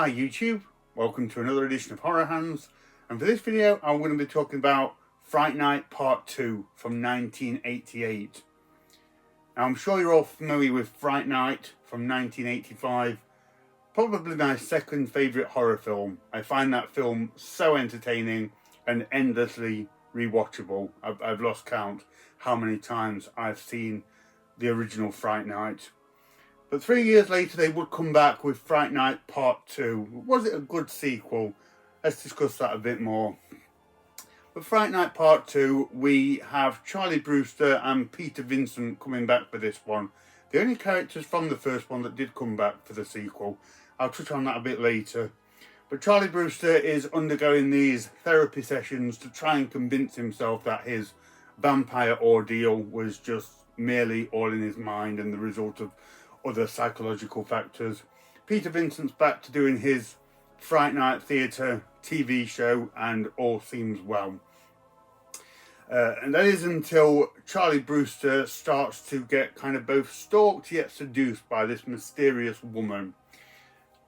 Hi YouTube, welcome to another edition of Horror Hands, and for this video I'm going to be talking about Fright Night Part 2 from 1988. Now I'm sure you're all familiar with Fright Night from 1985, probably my second favourite horror film. I find that film so entertaining and endlessly rewatchable. I've lost count how many times I've seen the original Fright Night. But 3 years later they would come back with Fright Night Part 2. Was it a good sequel? Let's discuss that a bit more. For Fright Night Part 2 we have Charlie Brewster and Peter Vincent coming back for this one. The only characters from the first one that did come back for the sequel. I'll touch on that a bit later. But Charlie Brewster is undergoing these therapy sessions to try and convince himself that his vampire ordeal was just merely all in his mind and the result of other psychological factors. Peter Vincent's back to doing his Fright Night Theatre TV show and all seems well. And that is until Charlie Brewster starts to get kind of both stalked yet seduced by this mysterious woman.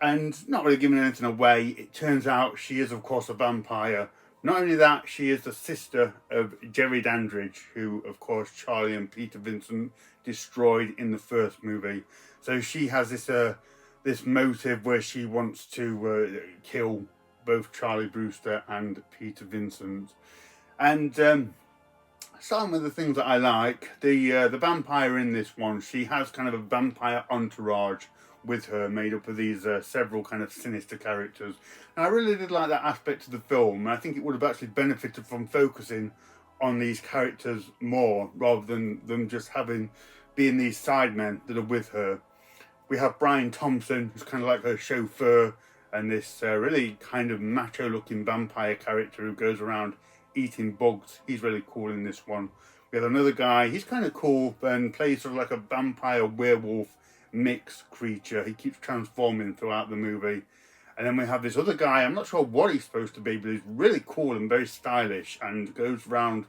And not really giving anything away, it turns out she is of course a vampire. Not only that, she is the sister of Jerry Dandridge, who of course Charlie and Peter Vincent destroyed in the first movie. So she has this motive where she wants to kill both Charlie Brewster and Peter Vincent. And starting with the things that I like, the vampire in this one, she has kind of a vampire entourage with her, made up of these several kind of sinister characters. And I really did like that aspect of the film, and I think it would have actually benefited from focusing on these characters more, rather than them just being these sidemen that are with her. We have Brian Thompson, who's kind of like her chauffeur, and this really kind of macho looking vampire character who goes around eating bugs. He's really cool in this one. We have another guy, he's kind of cool and plays sort of like a vampire werewolf mix creature. He keeps transforming throughout the movie. And then we have this other guy, I'm not sure what he's supposed to be, but he's really cool and very stylish and goes around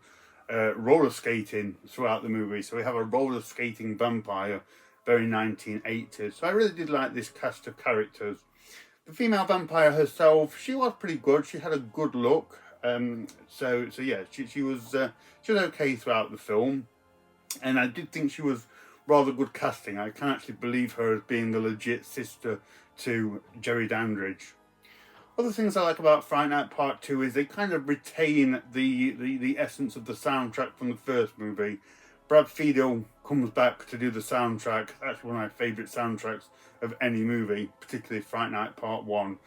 roller skating throughout the movie. So we have a roller skating vampire, very 1980s. So I really did like this cast of characters. The female vampire herself, she was pretty good. She had a good look. So yeah, she was okay throughout the film. And I did think she was rather good casting. I can actually believe her as being the legit sister to Jerry Dandridge. Other things I like about Fright Night Part 2 is they kind of retain the essence of the soundtrack from the first movie. Brad Fiedel comes back to do the soundtrack. That's one of my favourite soundtracks of any movie, particularly Fright Night Part 1.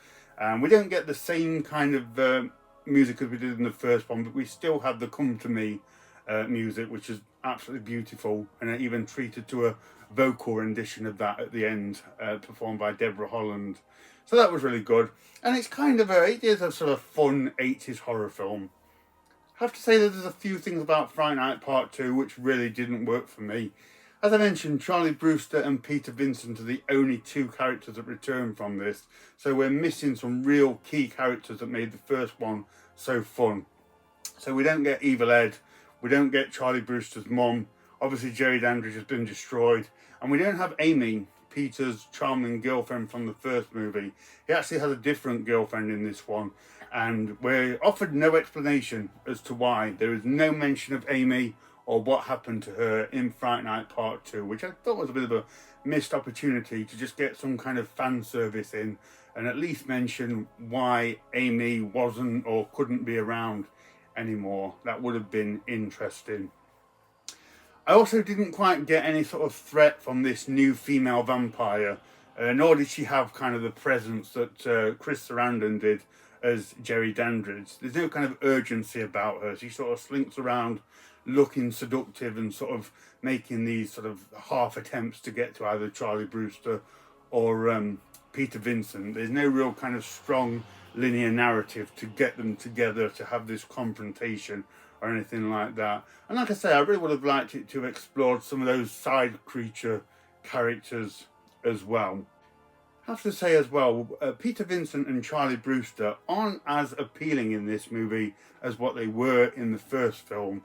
We don't get the same kind of music as we did in the first one, but we still have the Come To Me music, which is absolutely beautiful, and I even treated to a vocal rendition of that at the end, performed by Deborah Holland. So that was really good, and it's kind of it is a sort of fun 80s horror film. I have to say that there's a few things about Fright Night Part 2 which really didn't work for me. As I mentioned, Charlie Brewster and Peter Vincent are the only two characters that return from this, so we're missing some real key characters that made the first one so fun. So we don't get Evil Ed, we don't get Charlie Brewster's mum, obviously Jerry Dandridge has been destroyed, and we don't have Amy, Peter's charming girlfriend from the first movie. He actually has a different girlfriend in this one, and we're offered no explanation as to why. There is no mention of Amy or what happened to her in Fright Night Part 2, which I thought was a bit of a missed opportunity to just get some kind of fan service in and at least mention why Amy wasn't or couldn't be around anymore. That would have been interesting. I also didn't quite get any sort of threat from this new female vampire, nor did she have kind of the presence that Chris Sarandon did as Jerry Dandridge. There's no kind of urgency about her. She sort of slinks around looking seductive and sort of making these sort of half attempts to get to either Charlie Brewster or Peter Vincent. There's no real kind of strong linear narrative to get them together to have this confrontation or anything like that. And like I say, I really would have liked it to have explored some of those side creature characters as well. I have to say as well, Peter Vincent and Charlie Brewster aren't as appealing in this movie as what they were in the first film.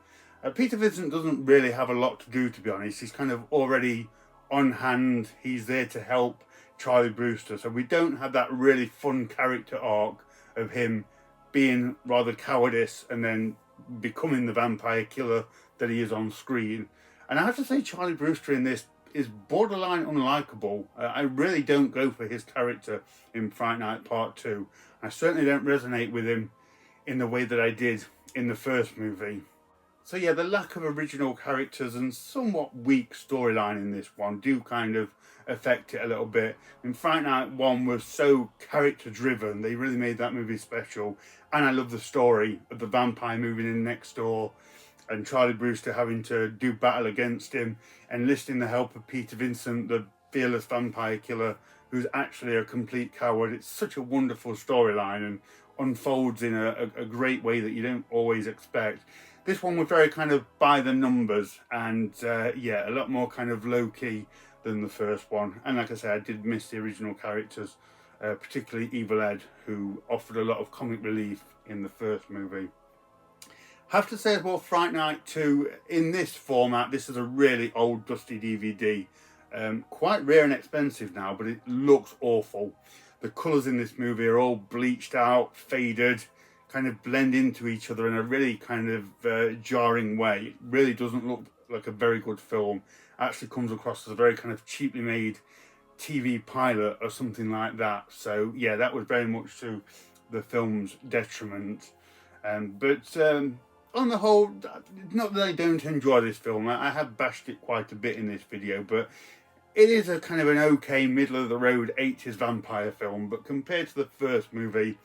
Peter Vincent doesn't really have a lot to do, to be honest. He's kind of already on hand. He's there to help Charlie Brewster. So we don't have that really fun character arc of him being rather cowardice and then becoming the vampire killer that he is on screen. And I have to say, Charlie Brewster in this is borderline unlikable. I really don't go for his character in Fright Night Part 2. I certainly don't resonate with him in the way that I did in the first movie. So yeah, the lack of original characters and somewhat weak storyline in this one do kind of affect it a little bit. And Fright Night 1 was so character driven, they really made that movie special. And I love the story of the vampire moving in next door and Charlie Brewster having to do battle against him, enlisting the help of Peter Vincent, the fearless vampire killer, who's actually a complete coward. It's such a wonderful storyline and unfolds in a great way that you don't always expect. This one was very kind of by the numbers and yeah, a lot more kind of low-key than the first one. And like I said, I did miss the original characters, particularly Evil Ed, who offered a lot of comic relief in the first movie. Have to say as well, Fright Night 2, in this format, this is a really old dusty DVD. Quite rare and expensive now, but it looks awful. The colours in this movie are all bleached out, faded, kind of blend into each other in a really kind of jarring way. It really doesn't look like a very good film. It actually comes across as a very kind of cheaply made TV pilot or something like that. So yeah, that was very much to the film's detriment. But on the whole, not that I don't enjoy this film. I have bashed it quite a bit in this video, but it is a kind of an okay middle-of-the-road 80s vampire film. But compared to the first movie,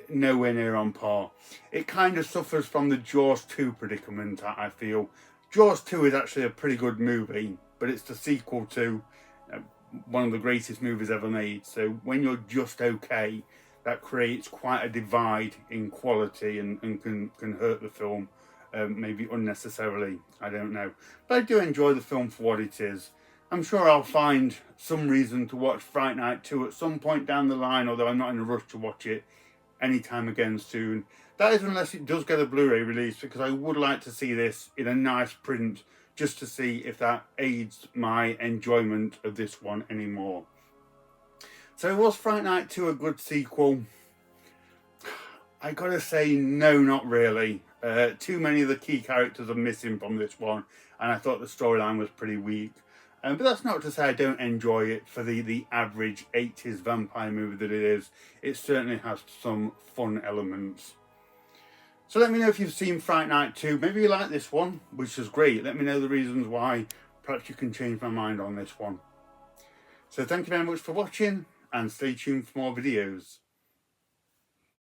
nowhere near on par. It kind of suffers from the Jaws 2 predicament, I feel. Jaws 2 is actually a pretty good movie, but it's the sequel to one of the greatest movies ever made. So when you're just okay, that creates quite a divide in quality and can hurt the film, maybe unnecessarily, I don't know. But I do enjoy the film for what it is. I'm sure I'll find some reason to watch Fright Night 2 at some point down the line, although I'm not in a rush to watch it anytime again soon. That is unless it does get a Blu-ray release, because I would like to see this in a nice print just to see if that aids my enjoyment of this one anymore. So was Fright Night 2 a good sequel? I gotta say no, not really. Too many of the key characters are missing from this one, and I thought the storyline was pretty weak. But that's not to say I don't enjoy it for the average 80s vampire movie that it is. It certainly has some fun elements. So let me know if you've seen Fright Night 2. Maybe you like this one, which is great. Let me know the reasons why. Perhaps you can change my mind on this one. So thank you very much for watching, and stay tuned for more videos.